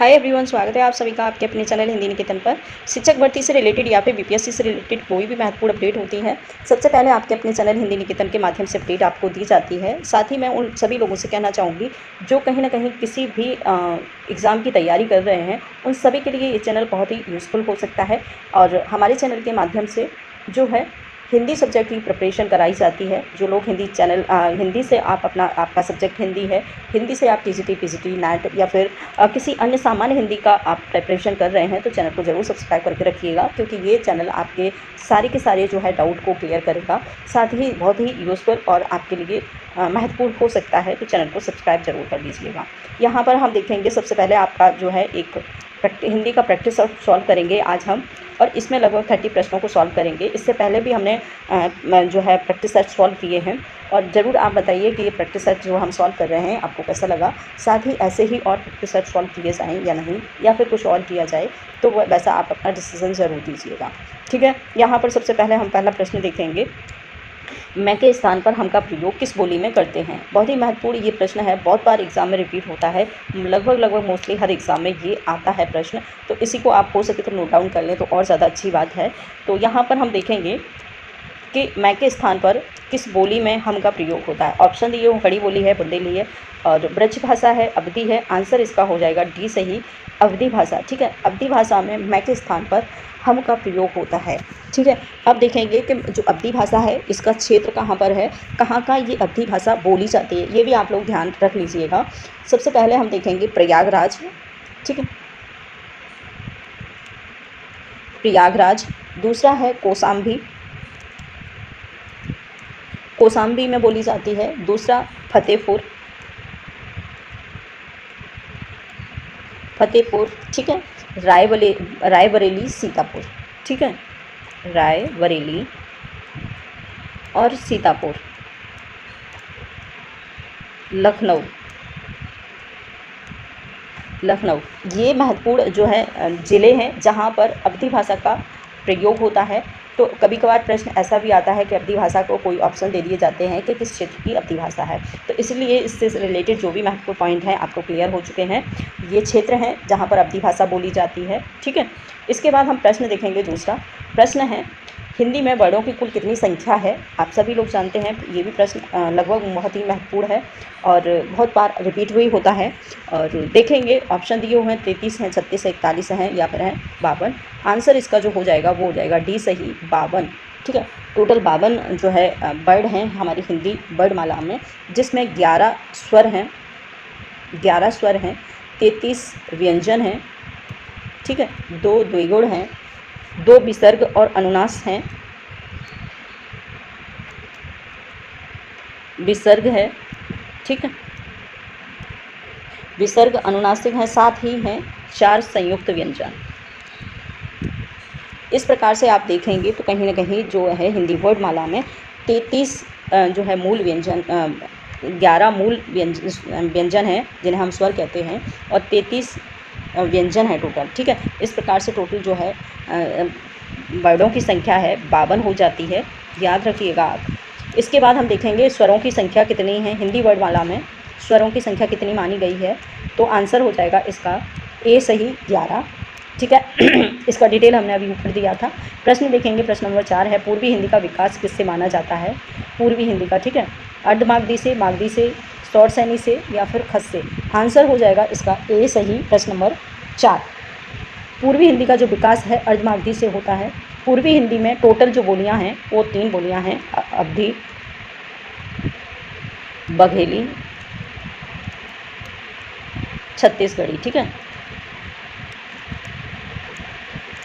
Hi everyone, स्वागत है आप सभी का आपके अपने चैनल हिंदी निकेतन पर। शिक्षक भर्ती से रिलेटेड या फिर बीपीएससी से रिलेटेड कोई भी महत्वपूर्ण अपडेट होती है, सबसे पहले आपके अपने चैनल हिंदी निकेतन के माध्यम से अपडेट आपको दी जाती है। साथ ही मैं उन सभी लोगों से कहना चाहूँगी जो कहीं ना कहीं किसी भी एग्ज़ाम की तैयारी कर रहे हैं, उन सभी के लिए ये चैनल बहुत ही यूज़फुल हो सकता है। और हमारे चैनल के माध्यम से जो है हिंदी सब्जेक्ट की प्रिपरेशन कराई जाती है। जो लोग हिंदी से आपका सब्जेक्ट हिंदी है, हिंदी से आप टीजीटी, पीजीटी, नेट या फिर किसी अन्य सामान्य हिंदी का आप प्रिपरेशन कर रहे हैं तो चैनल को ज़रूर सब्सक्राइब करके रखिएगा, क्योंकि ये चैनल आपके सारे के सारे जो है डाउट को क्लियर करेगा। साथ ही बहुत ही यूज़फुल और आपके लिए महत्वपूर्ण हो सकता है, तो चैनल को सब्सक्राइब जरूर कर लीजिएगा। यहाँ पर हम देखेंगे सबसे पहले आपका जो है एक हिंदी का प्रैक्टिस सॉल्व करेंगे आज हम, और इसमें लगभग 30 प्रश्नों को सॉल्व करेंगे। इससे पहले भी हमने जो है प्रैक्टिस सेट सॉल्व किए हैं, और ज़रूर आप बताइए कि ये प्रैक्टिस सेट जो हम सॉल्व कर रहे हैं आपको कैसा लगा। साथ ही ऐसे ही और प्रैक्टिस सेट सॉल्व किए जाएँ या नहीं, या फिर कुछ और किया जाए, तो वैसा आप अपना डिसीजन ज़रूर दीजिएगा। ठीक है, यहाँ पर सबसे पहले हम पहला प्रश्न देखेंगे। मैं के स्थान पर हम का प्रयोग किस बोली में करते हैं। बहुत ही महत्वपूर्ण ये प्रश्न है, बहुत बार एग्जाम में रिपीट होता है, लगभग मोस्टली हर एग्ज़ाम में ये आता है प्रश्न। तो इसी को आप हो सके तो नोट डाउन कर लें तो और ज़्यादा अच्छी बात है। तो यहाँ पर हम देखेंगे कि मैं के स्थान पर किस बोली में हम का प्रयोग होता है। ऑप्शन दिए हो, खड़ी बोली है, बुंदेली है, और ब्रज भाषा है, अवधि है। आंसर इसका हो जाएगा डी सही, अवधि भाषा। ठीक है, अवधि भाषा में मैं के स्थान पर हम का प्रयोग होता है। ठीक है, अब देखेंगे कि जो अवधि भाषा है इसका क्षेत्र कहाँ पर है, कहाँ का ये अवधि भाषा बोली जाती है, ये भी आप लोग ध्यान रख लीजिएगा। सबसे पहले हम देखेंगे प्रयागराज। ठीक है, प्रयागराज। दूसरा है कौशाम्बी, कौशाम्बी में बोली जाती है। दूसरा फतेहपुर, फतेहपुर। ठीक है, रायबरेली, सीतापुर। ठीक है, रायबरेली और सीतापुर। लखनऊ, लखनऊ। ये महत्वपूर्ण जो है ज़िले हैं जहाँ पर अवधि भाषा का प्रयोग होता है। तो कभी कभार प्रश्न ऐसा भी आता है कि अवधि भाषा को कोई ऑप्शन दे दिए जाते हैं कि किस क्षेत्र की अवधि भाषा है, तो इसलिए इससे रिलेटेड जो भी महत्वपूर्ण पॉइंट हैं आपको क्लियर हो चुके हैं। ये क्षेत्र हैं जहाँ पर अवधि भाषा बोली जाती है। ठीक है, इसके बाद हम प्रश्न देखेंगे। दूसरा प्रश्न है हिंदी में वर्णों की कुल कितनी संख्या है। आप सभी लोग जानते हैं ये भी प्रश्न लगभग बहुत ही महत्वपूर्ण है और बहुत बार रिपीट हुई होता है। और देखेंगे ऑप्शन दिए हुए हैं 33 हैं, 36 है, 41 हैं या फिर है 52। आंसर इसका जो हो जाएगा वो हो जाएगा डी सही, 52। ठीक है, टोटल 52 जो है वर्ड हैं हमारी हिंदी वर्णमाला में, जिसमें 11 स्वर हैं, 11 स्वर हैं, 33 व्यंजन हैं। ठीक है, 2 द्विगुण हैं, 2 विसर्ग और अनुनास हैं, विसर्ग है। ठीक है, विसर्ग अनुनासिक हैं, साथ ही हैं 4 संयुक्त व्यंजन। इस प्रकार से आप देखेंगे तो कहीं ना कहीं जो है हिंदी वर्णमाला में 33 जो है मूल व्यंजन, 11 मूल व्यंजन हैं जिन्हें हम स्वर कहते हैं, और 33 व्यंजन है टोटल। ठीक है, इस प्रकार से टोटल जो है वर्डों की संख्या है 52 हो जाती है, याद रखिएगा आप। इसके बाद हम देखेंगे स्वरों की संख्या कितनी है हिंदी वर्णमाला में, स्वरों की संख्या कितनी मानी गई है। तो आंसर हो जाएगा इसका ए सही, 11। ठीक है, इसका डिटेल हमने अभी ऊपर दिया था। प्रश्न देखेंगे, प्रश्न नंबर 4 है पूर्वी हिंदी का विकास किससे माना जाता है। पूर्वी हिंदी का, ठीक है, अर्धमागधी से, मागधी से, शौरसैनी से या फिर खस से। आंसर हो जाएगा इसका ए सही, प्रश्न नंबर 4। पूर्वी हिंदी का जो विकास है अर्धमागधी से होता है। पूर्वी हिंदी में टोटल जो बोलियां हैं वो 3 बोलियां हैं, अवधी, बघेली, छत्तीसगढ़ी। ठीक है,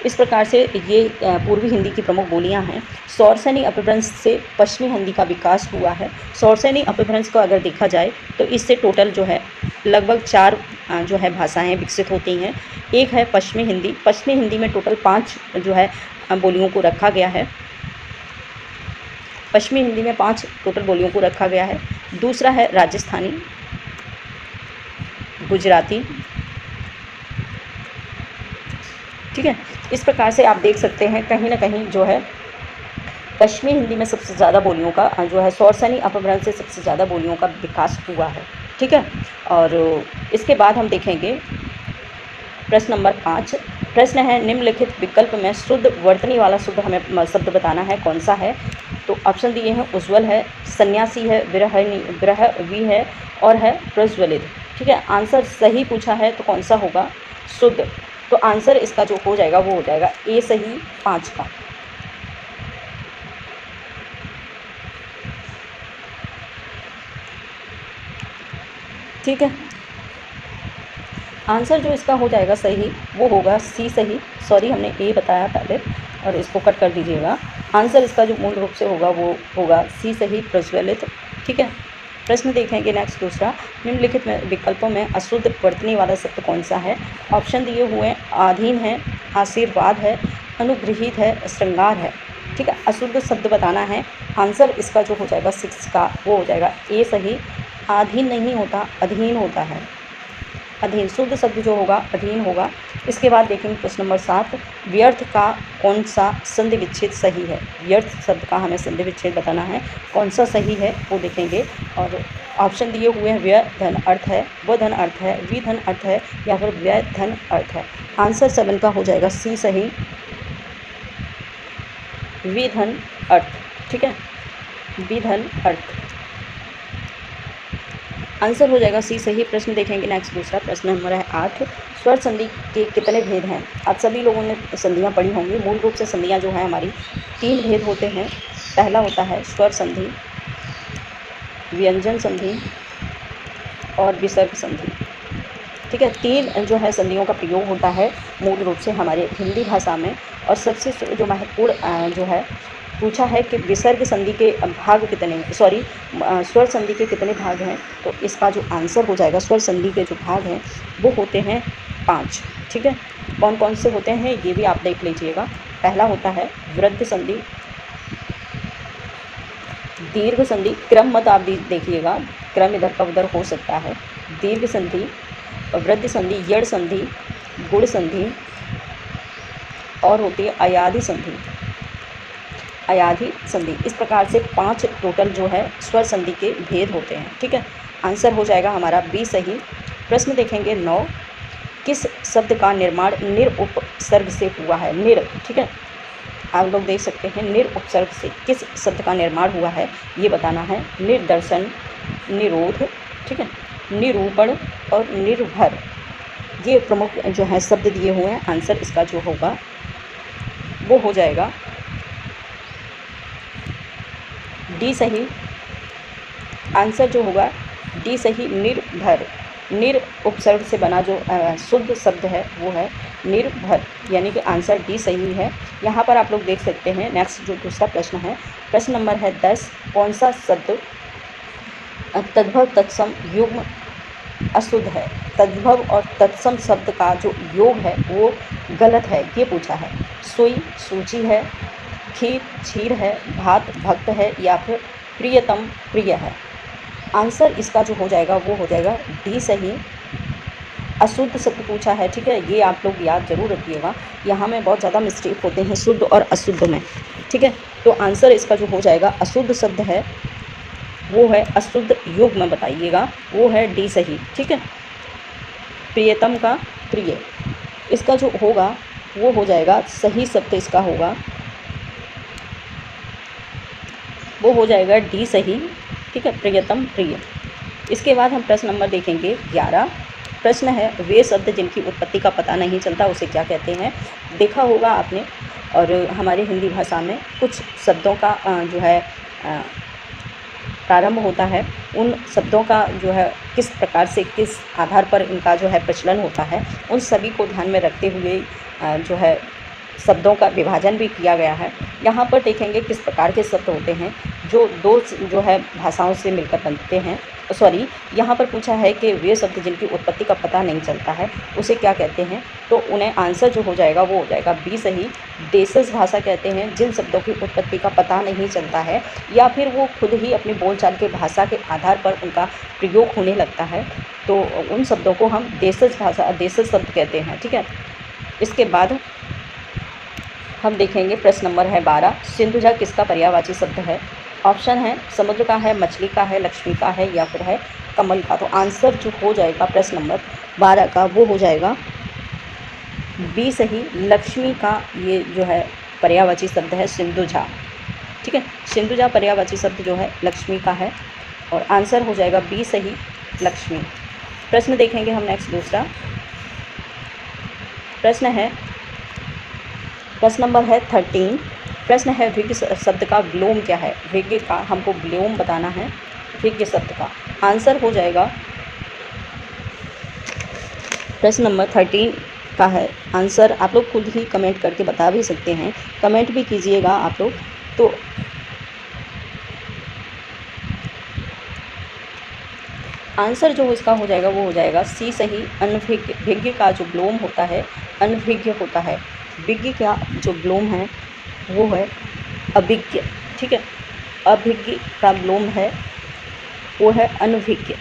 इस प्रकार से ये पूर्वी हिंदी की प्रमुख बोलियां हैं। शौरसैनी अपभ्रंश से पश्चिमी हिंदी का विकास हुआ है। शौरसैनी अपभ्रंश को अगर देखा जाए तो इससे टोटल जो है लगभग 4 जो है भाषाएं विकसित होती हैं। एक है पश्चिमी हिंदी, पश्चिमी हिंदी में टोटल 5 जो है बोलियों को रखा गया है। पश्चिमी हिंदी में 5 टोटल बोलियों को रखा गया है। दूसरा है राजस्थानी, गुजराती। ठीक है, इस प्रकार से आप देख सकते हैं कहीं ना कहीं जो है पश्चिमी हिंदी में सबसे ज़्यादा बोलियों का जो है शौरसैनी अपभ्रंश से सबसे ज़्यादा बोलियों का विकास हुआ है। ठीक है, और इसके बाद हम देखेंगे प्रश्न नंबर 5 प्रश्न है निम्नलिखित विकल्प में शुद्ध वर्तनी वाला शुद्ध हमें शब्द बताना है, कौन सा है। तो ऑप्शन दिए हैं उज्ज्वल है, सन्यासी है, विरहवी है और है प्रज्वलित। ठीक है, आंसर सही पूछा है तो कौन सा होगा, शुद्ध। तो आंसर इसका जो हो जाएगा वो हो जाएगा ए सही 5 का। ठीक है, आंसर जो इसका हो जाएगा सही वो होगा सी सही, सॉरी हमने ए बताया पहले और इसको कट कर दीजिएगा। आंसर इसका जो मूल रूप से होगा वो होगा सी सही, प्रज्वलित। ठीक है, प्रश्न देखेंगे नेक्स्ट दूसरा, निम्नलिखित में विकल्पों में अशुद्ध वर्तनी वाला शब्द कौन सा है। ऑप्शन दिए हुए आधीन है, आशीर्वाद है, अनुगृहित है, श्रृंगार है। ठीक है, अशुद्ध शब्द बताना है, आंसर इसका जो हो जाएगा 6 का वो हो जाएगा ए सही। आधीन नहीं होता, अधीन होता है, अधीन शुद्ध शब्द जो होगा अधीन होगा। इसके बाद देखेंगे प्रश्न नंबर 7, व्यर्थ का कौन सा संधि विच्छेद सही है। व्यर्थ शब्द का हमें संधि विच्छेद बताना है, कौन सा सही है वो देखेंगे। और ऑप्शन दिए हुए हैं व्यय धन अर्थ है, व धन अर्थ है, वि धन अर्थ है या फिर व्यय धन अर्थ है। आंसर 7 का हो जाएगा सी सही, वि धन अर्थ। ठीक है, वि धन अर्थ आंसर हो जाएगा सी सही। प्रश्न देखेंगे नेक्स्ट दूसरा, प्रश्न नंबर है 8, स्वर संधि के कितने भेद हैं। आप सभी लोगों ने संधियाँ पढ़ी होंगी। मूल रूप से संधियाँ जो हैं हमारी 3 भेद होते हैं। पहला होता है स्वर संधि, व्यंजन संधि और विसर्ग संधि। ठीक है, 3 जो है संधियों का प्रयोग होता है मूल रूप से हमारे हिंदी भाषा में। और सबसे जो महत्वपूर्ण जो है पूछा है कि विसर्ग संधि के भाग कितने, सॉरी स्वर संधि के कितने भाग हैं। तो इसका जो आंसर हो जाएगा स्वर संधि के जो भाग हैं वो होते हैं 5। ठीक है, कौन कौन से होते हैं ये भी आप देख लीजिएगा। पहला होता है वृद्ध संधि, दीर्घ संधि, क्रम मत आप देखिएगा, क्रम इधर का उधर हो सकता है। दीर्घ संधि, वृद्ध संधि, यड़ संधि, गुण संधि और होती है अयाधि संधि, अयाधि संधि। इस प्रकार से 5 टोटल जो है स्वर संधि के भेद होते हैं। ठीक है, आंसर हो जाएगा हमारा बी सही। प्रश्न देखेंगे 9, किस शब्द का निर्माण निर उपसर्ग से हुआ है। निर, ठीक है, आप लोग देख सकते हैं निर उपसर्ग से किस शब्द का निर्माण हुआ है ये बताना है। निर्दर्शन, निरोध, ठीक है, निरूपण और निर्भर, ये प्रमुख जो है शब्द दिए हुए हैं। आंसर इसका जो होगा वो हो जाएगा डी सही। आंसर जो होगा डी सही, निर्भर। निर उपसर्ग से बना जो शुद्ध शब्द है वो है निर्भर, यानी कि आंसर डी सही है। यहाँ पर आप लोग देख सकते हैं नेक्स्ट जो दूसरा प्रश्न है, प्रश्न नंबर है 10, कौन सा शब्द तद्भव तत्सम युग्म अशुद्ध है। तद्भव और तत्सम शब्द का जो योग है वो गलत है ये पूछा है। सुई सूची है, खीर क्षीर है, भात भक्त है या फिर प्रियतम प्रिय है। आंसर इसका जो हो जाएगा वो हो जाएगा डी सही। अशुद्ध शब्द पूछा है, ठीक है, ये आप लोग याद जरूर रखिएगा। यहाँ में बहुत ज़्यादा मिस्टेक होते हैं शुद्ध और अशुद्ध में। ठीक है, तो आंसर इसका जो हो जाएगा अशुद्ध शब्द है वो है अशुद्ध योग में बताइएगा, वो है डी सही। ठीक है, प्रियतम का प्रिय, इसका जो होगा वो हो जाएगा सही शब्द इसका होगा वो हो जाएगा डी सही। ठीक है, प्रियतम प्रिय। इसके बाद हम प्रश्न नंबर देखेंगे 11। प्रश्न है वे शब्द जिनकी उत्पत्ति का पता नहीं चलता उसे क्या कहते हैं। देखा होगा आपने, और हमारे हिंदी भाषा में कुछ शब्दों का जो है प्रारंभ होता है, उन शब्दों का जो है किस प्रकार से किस आधार पर इनका जो है प्रचलन होता है, उन सभी को ध्यान में रखते हुए जो है शब्दों का विभाजन भी किया गया है। यहाँ पर देखेंगे किस प्रकार के शब्द होते हैं जो दो जो है भाषाओं से मिलकर बनते हैं। सॉरी, यहाँ पर पूछा है कि वे शब्द जिनकी उत्पत्ति का पता नहीं चलता है उसे क्या कहते हैं, तो उन्हें आंसर जो हो जाएगा वो हो जाएगा बी सही। देशज भाषा कहते हैं जिन शब्दों की उत्पत्ति का पता नहीं चलता है या फिर वो खुद ही अपनी बोलचाल के भाषा के आधार पर उनका प्रयोग होने लगता है, तो उन शब्दों को हम देशज भाषा देशज शब्द कहते हैं। ठीक है, इसके बाद हम देखेंगे प्रश्न नंबर है 12, सिंधुजा किसका पर्यायवाची शब्द है। ऑप्शन है समुद्र का है, मछली का है, लक्ष्मी का है या फिर है कमल का। तो आंसर जो हो जाएगा प्रश्न नंबर 12 का वो हो जाएगा बी सही, लक्ष्मी का ये जो है पर्यायवाची शब्द है सिंधुजा। ठीक है, सिंधुजा पर्यायवाची शब्द जो है लक्ष्मी का है और आंसर हो जाएगा बी सही, लक्ष्मी। प्रश्न देखेंगे हम नेक्स्ट दूसरा प्रश्न है, प्रश्न नंबर है 13। प्रश्न है विज्ञ शब्द का विलोम क्या है। विज्ञ का हमको विलोम बताना है, विज्ञ शब्द का। आंसर हो जाएगा प्रश्न नंबर 13 का है आंसर। आप लोग खुद ही कमेंट करके बता भी सकते हैं, कमेंट भी कीजिएगा आप लोग। तो आंसर जो इसका हो जाएगा वो हो जाएगा सी सही, अनभिज्ञ। भिज्ञ का जो विलोम होता है अनभिज्ञ होता है। विज्ञ का जो विलोम है वो है अभिज्ञ। ठीक है, अभिज्ञ का विलोम है वो है अनभिज्ञ।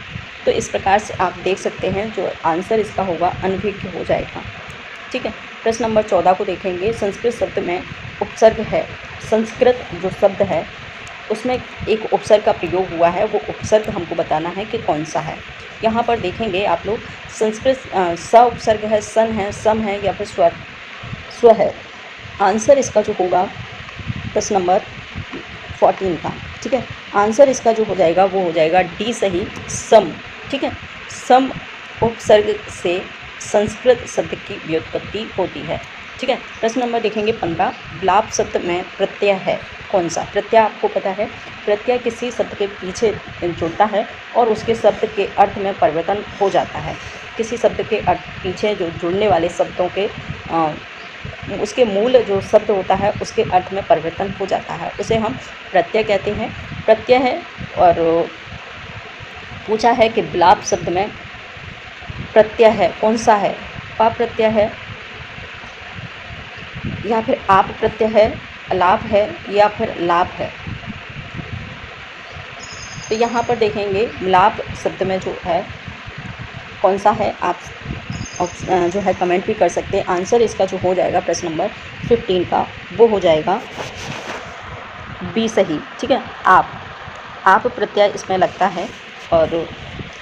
तो इस प्रकार से आप देख सकते हैं जो आंसर इसका होगा अनभिज्ञ हो जाएगा। ठीक है, प्रश्न नंबर 14 को देखेंगे। संस्कृत शब्द में उपसर्ग है, संस्कृत जो शब्द है उसमें एक उपसर्ग का प्रयोग हुआ है, वो उपसर्ग हमको बताना है कि कौन सा है। यहाँ पर देखेंगे आप लोग, संस्कृत स उपसर्ग है, सन है, सम है या फिर स्व है। आंसर इसका जो होगा प्रश्न नंबर 14 का। ठीक है, आंसर इसका जो हो जाएगा वो हो जाएगा डी सही, सम। ठीक है, सम उपसर्ग से संस्कृत शब्द की व्युत्पत्ति होती है। ठीक है, प्रश्न नंबर देखेंगे 15। विलाप शब्द में प्रत्यय है कौन सा। प्रत्यय आपको पता है, प्रत्यय किसी शब्द के पीछे जुड़ता है और उसके शब्द के अर्थ में परिवर्तन हो जाता है। किसी शब्द के अर्थ पीछे जो जुड़ने वाले शब्दों के उसके मूल जो शब्द होता है उसके अर्थ में परिवर्तन हो जाता है, उसे हम प्रत्यय कहते हैं। प्रत्यय है और पूछा है कि विलाप शब्द में प्रत्यय है कौन सा है। पा प्रत्यय है या फिर आप प्रत्यय है, अलाप है या फिर लाप है। तो यहाँ पर देखेंगे विलाप शब्द में जो है कौन सा है, आप जो है कमेंट भी कर सकते हैं। आंसर इसका जो हो जाएगा प्रश्न नंबर 15 का वो हो जाएगा बी सही। ठीक है, आप प्रत्यय इसमें लगता है और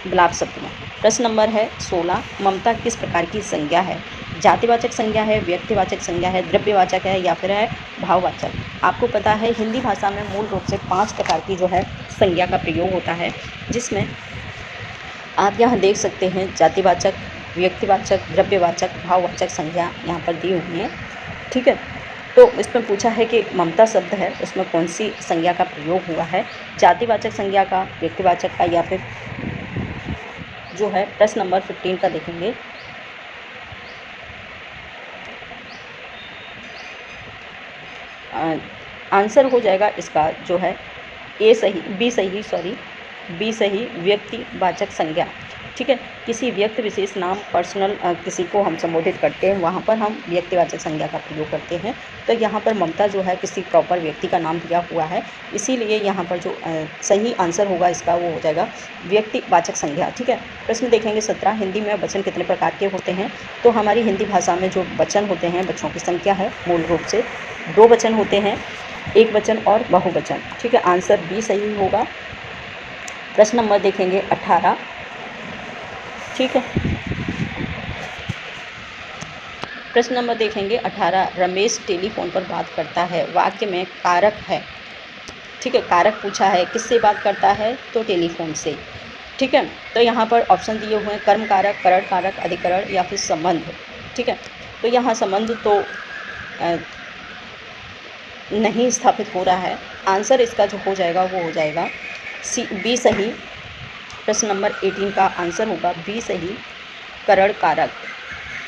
विलाप शब्द में। प्रश्न नंबर है 16। ममता किस प्रकार की संज्ञा है। जातिवाचक संज्ञा है, व्यक्तिवाचक संज्ञा है, द्रव्यवाचक है या फिर है भाववाचक। आपको पता है हिंदी भाषा में मूल रूप से 5 प्रकार की जो है संज्ञा का प्रयोग होता है, जिसमें आप यहाँ देख सकते हैं जातिवाचक, व्यक्तिवाचक, द्रव्यवाचक, भाववाचक संज्ञा यहाँ पर दी हुई है। ठीक है, तो इसमें पूछा है कि ममता शब्द है उसमें कौन सी संज्ञा का प्रयोग हुआ है, जातिवाचक संज्ञा का, व्यक्तिवाचक का या फिर जो है प्रश्न नंबर 15 का देखेंगे। आंसर हो जाएगा इसका जो है बी सही, व्यक्तिवाचक संज्ञा। ठीक है, किसी व्यक्ति विशेष नाम पर्सनल किसी को हम संबोधित करते हैं वहाँ पर हम व्यक्तिवाचक संज्ञा का प्रयोग करते हैं। तो यहाँ पर ममता जो है किसी प्रॉपर व्यक्ति का नाम दिया हुआ है, इसीलिए यहाँ पर जो सही आंसर होगा इसका वो हो जाएगा व्यक्तिवाचक संज्ञा। ठीक है, प्रश्न देखेंगे 17। हिंदी में वचन कितने प्रकार के होते हैं। तो हमारी हिंदी भाषा में जो वचन होते हैं बच्चों की संख्या है मूल रूप से 2 वचन होते हैं, एक वचन और बहुवचन। ठीक है, आंसर बी सही होगा। प्रश्न नंबर देखेंगे 18। ठीक है, प्रश्न नंबर देखेंगे 18। रमेश टेलीफोन पर बात करता है, वाक्य में कारक है। ठीक है, कारक पूछा है किससे बात करता है, तो टेलीफोन से। ठीक है, तो यहाँ पर ऑप्शन दिए हुए हैं कर्म कारक, करण कारक, अधिकरण या फिर संबंध। ठीक है, तो यहाँ संबंध तो नहीं स्थापित हो रहा है। आंसर इसका जो हो जाएगा वो हो जाएगा बी सही। प्रश्न नंबर 18 का आंसर होगा बी सही, करण कारक।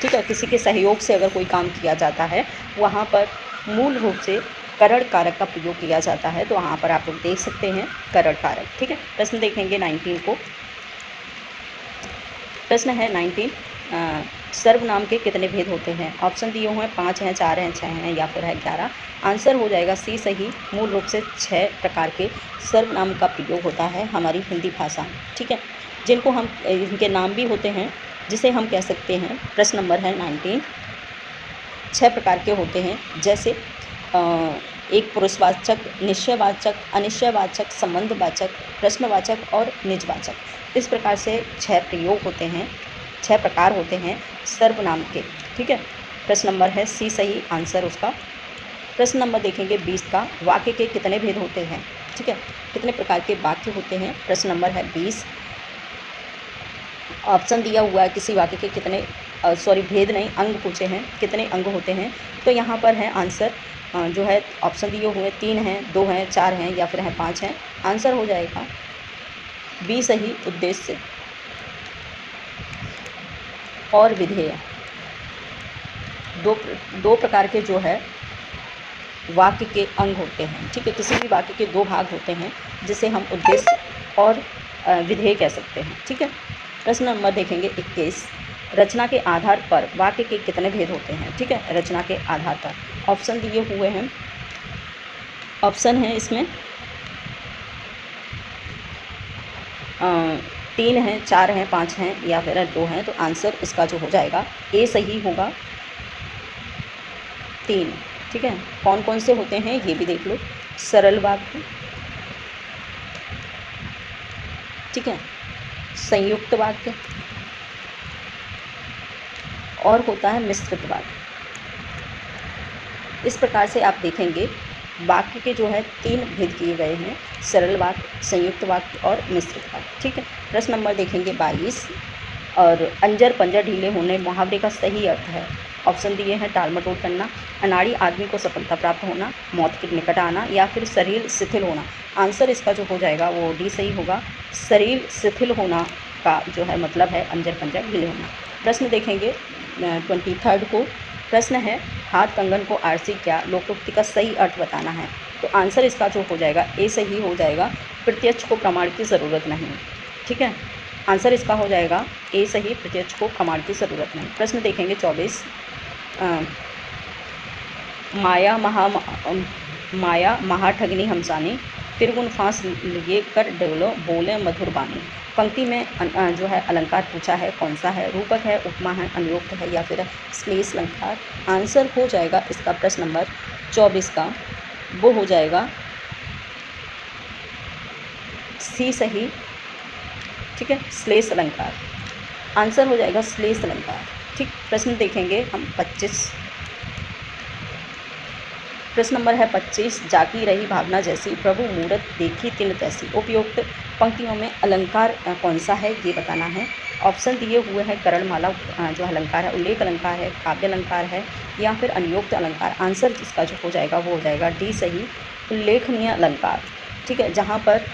ठीक है, किसी के सहयोग से अगर कोई काम किया जाता है वहाँ पर मूल रूप से करण कारक का प्रयोग किया जाता है, तो वहाँ पर आप लोग देख सकते हैं करण कारक। ठीक है, प्रश्न देखेंगे 19 को। प्रश्न है 19। सर्वनाम के कितने भेद होते हैं। ऑप्शन दिए हुए हैं 5 हैं, 4 हैं, 6 हैं या फिर है 11। आंसर हो जाएगा सी सही। मूल रूप से 6 प्रकार के सर्वनाम का प्रयोग होता है हमारी हिंदी भाषा में। ठीक है, जिनको हम इनके नाम भी होते हैं जिसे हम कह सकते हैं। प्रश्न नंबर है 19। 6 प्रकार के होते हैं, जैसे एक पुरुषवाचक, निश्चयवाचक, अनिश्चयवाचक, संबंधवाचक, प्रश्नवाचक और निजवाचक। इस प्रकार से 6 प्रयोग होते हैं, 6 प्रकार होते हैं सर्वनाम के। ठीक है, प्रश्न नंबर है सी सही आंसर उसका। प्रश्न नंबर देखेंगे 20 का, वाक्य के कितने भेद होते हैं, ठीक है, कितने प्रकार के वाक्य होते हैं। प्रश्न नंबर है 20, ऑप्शन दिया हुआ है किसी वाक्य के कितने भेद नहीं, अंग पूछे हैं, कितने अंग होते हैं। तो यहाँ पर है आंसर जो है ऑप्शन दिए हुए 3 हैं, 2 हैं, 4 हैं या फिर हैं 5 हैं। आंसर हो जाएगा बी सही, उद्देश्य और विधेय। दो प्रकार के जो है वाक्य के अंग होते हैं, ठीक है, किसी भी वाक्य के 2 भाग होते हैं जिसे हम उद्देश्य और विधेय कह सकते हैं, ठीक है। प्रश्न नंबर देखेंगे 21, रचना के आधार पर वाक्य के कितने भेद होते हैं, ठीक है, रचना के आधार पर। ऑप्शन दिए हुए हैं, ऑप्शन है इसमें 3 हैं, 4 हैं, 5 हैं या फिर 2 हैं। तो आंसर इसका जो हो जाएगा ए सही होगा, 3, ठीक है। कौन कौन से होते हैं ये भी देख लो, सरल वाक्य, ठीक है, संयुक्त वाक्य और होता है मिश्रित वाक्य। इस प्रकार से आप देखेंगे वाक्य के जो है 3 भेद किए गए हैं, सरल वाक्य, संयुक्त वाक्य और मिश्रित वाक्य, ठीक है। प्रश्न नंबर देखेंगे 22, और अंजर पंजर ढीले होने मुहावरे का सही अर्थ है। ऑप्शन दिए हैं टाल मटोल करना, अनाड़ी आदमी को सफलता प्राप्त होना, मौत के निकट आना या फिर शरीर शिथिल होना। आंसर इसका जो हो जाएगा वो डी सही होगा, शरीर शिथिल होना का जो है मतलब है अंजर पंजर ढीले होना। प्रश्न देखेंगे 23 को, प्रश्न है हाथ कंगन को आरसी क्या, लोकोक्ति का सही अर्थ बताना है। तो आंसर इसका जो हो जाएगा ए सही हो जाएगा, प्रत्यक्ष को प्रमाण की ज़रूरत नहीं, ठीक है। आंसर इसका हो जाएगा ए सही, प्रत्यक्ष को प्रमाण की ज़रूरत नहीं। प्रश्न देखेंगे 24, माया महा ठगनी हमसानी, त्रिगुण फांस लिए कर डोलो बोले मधुर बानी। पंक्ति में जो है अलंकार पूछा है, कौन सा है, रूपक है, उपमा है, अनुयुक्त है या फिर श्लेष अलंकार। आंसर हो जाएगा इसका प्रश्न नंबर 24 का, वो हो जाएगा सी सही, ठीक है, श्लेष अलंकार। आंसर हो जाएगा श्लेष अलंकार, ठीक। प्रश्न देखेंगे हम 25, प्रश्न नंबर है 25, जाकी रही भावना जैसी, प्रभु मूरत देखी तिन तैसी। उपयुक्त पंक्तियों में अलंकार कौन सा है ये बताना है। ऑप्शन दिए हुए हैं करणमाला जो अलंकार है, उल्लेख अलंकार है, काव्य अलंकार है या फिर अनुयुक्त अलंकार। आंसर इसका जो हो जाएगा वो हो जाएगा डी सही, उल्लेखनीय अलंकार, ठीक है। जहाँ पर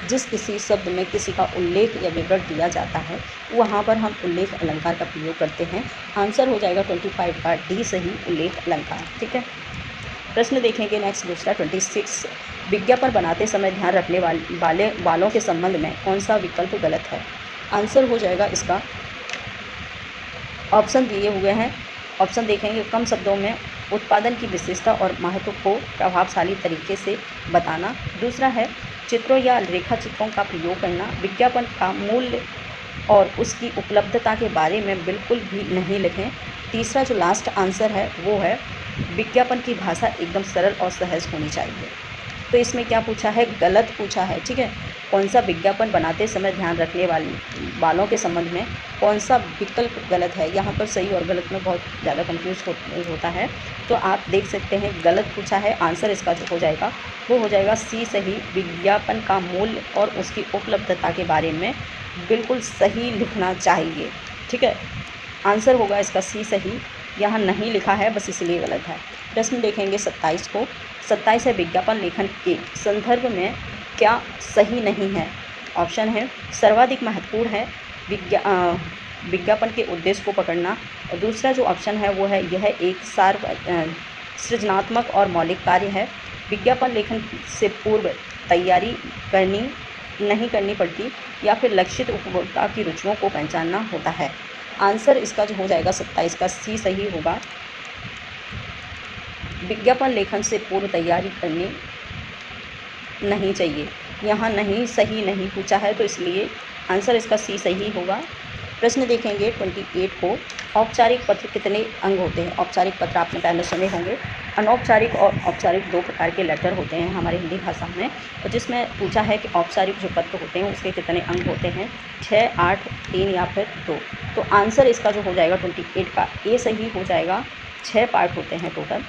जिस किसी शब्द में किसी का उल्लेख या विवरण दिया जाता है वहाँ पर हम उल्लेख अलंकार का प्रयोग करते हैं। आंसर हो जाएगा 25 का डी सही, उल्लेख अलंकार, ठीक है। प्रश्न देखेंगे नेक्स्ट दूसरा 26, विज्ञापन बनाते समय ध्यान रखने वालों के संबंध में कौन सा विकल्प गलत है। आंसर हो जाएगा इसका, ऑप्शन दिए हुए हैं, ऑप्शन देखेंगे कम शब्दों में उत्पादन की विशेषता और महत्व को प्रभावशाली तरीके से बताना। दूसरा है चित्रों या रेखा चित्रों का प्रयोग करना, विज्ञापन का मूल्य और उसकी उपलब्धता के बारे में बिल्कुल भी नहीं लिखें। तीसरा जो लास्ट आंसर है वो है विज्ञापन की भाषा एकदम सरल और सहज होनी चाहिए। तो इसमें क्या पूछा है, गलत पूछा है, ठीक है। कौन सा विज्ञापन बनाते समय ध्यान रखने वालों के संबंध में कौन सा विकल्प गलत है। यहाँ पर सही और गलत में बहुत ज़्यादा कंफ्यूज होता है, तो आप देख सकते हैं गलत पूछा है। आंसर इसका जो हो जाएगा वो हो जाएगा सी सही, विज्ञापन का मूल्य और उसकी उपलब्धता के बारे में बिल्कुल सही लिखना चाहिए, ठीक है। आंसर होगा इसका सी सही, यहाँ नहीं लिखा है बस इसलिए गलत है। प्रश्न देखेंगे 27 को, 27 है विज्ञापन लेखन के संदर्भ में क्या सही नहीं है। ऑप्शन है सर्वाधिक महत्वपूर्ण है विज्ञापन के उद्देश्य को पकड़ना, और दूसरा जो ऑप्शन है वो है यह एक सृजनात्मक और मौलिक कार्य है, विज्ञापन लेखन से पूर्व तैयारी नहीं करनी पड़ती, या फिर लक्षित उपभोक्ता की रुचियों को पहचानना होता है। आंसर इसका जो हो जाएगा 27 का सी सही होगा, विज्ञापन लेखन से पूर्व तैयारी करनी नहीं चाहिए। यहाँ नहीं सही नहीं पूछा है तो इसलिए आंसर इसका सी सही होगा। प्रश्न देखेंगे 28 को, औपचारिक पत्र कितने अंग होते हैं। औपचारिक पत्र आपने पहले सुने होंगे, अनौपचारिक और औपचारिक 2 प्रकार के लेटर होते हैं हमारे हिंदी भाषा में, और जिसमें पूछा है कि औपचारिक जो पत्र होते हैं उसके कितने अंग होते हैं, 6, 8, 3 या फिर 2। तो आंसर इसका जो हो जाएगा 28 का ए सही हो जाएगा, 6 पार्ट होते हैं टोटल,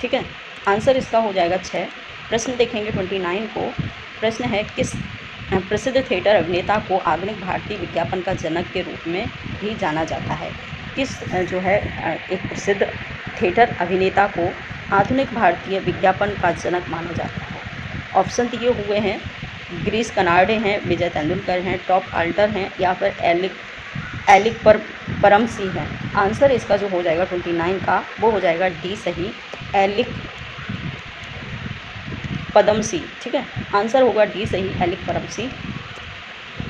ठीक है। आंसर इसका हो जाएगा 6। प्रश्न देखेंगे 29 को। प्रश्न है, किस प्रसिद्ध थिएटर अभिनेता को आधुनिक भारतीय विज्ञापन का जनक के रूप में भी जाना जाता है? किस जो है एक प्रसिद्ध थिएटर अभिनेता को आधुनिक भारतीय विज्ञापन का जनक माना जाता है? ऑप्शन दिए हुए हैं, गिरीश कर्नाड हैं, विजय तेंदुलकर हैं, टॉम ऑल्टर हैं, या फिर एलिक परमसिंह हैं। आंसर इसका जो हो जाएगा 29 का, वो हो जाएगा डी सही, एलिक पदमसिंह, ठीक है। आंसर होगा डी सही, एलिक परमसिंह।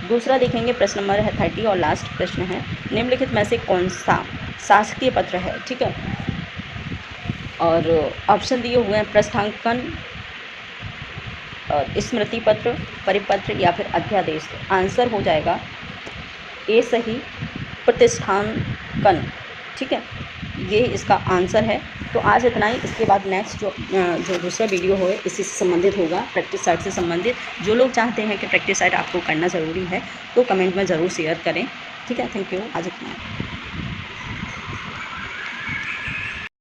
दूसरा देखेंगे, प्रश्न नंबर है 30 और लास्ट प्रश्न है, निम्नलिखित में से कौन सा शासकीय पत्र है? ठीक है, और ऑप्शन दिए हुए हैं, प्रस्थांकन, स्मृति पत्र, परिपत्र, या फिर अध्यादेश। आंसर हो जाएगा ए सही, प्रतिष्ठानकन, ठीक है, ये इसका आंसर है। तो आज इतना ही। इसके बाद नेक्स्ट जो दूसरा वीडियो हो इसी से संबंधित होगा, प्रैक्टिस सेट से संबंधित। जो लोग चाहते हैं कि प्रैक्टिस सेट आपको करना ज़रूरी है तो कमेंट में ज़रूर शेयर करें, ठीक है। थैंक यू, आज इतना।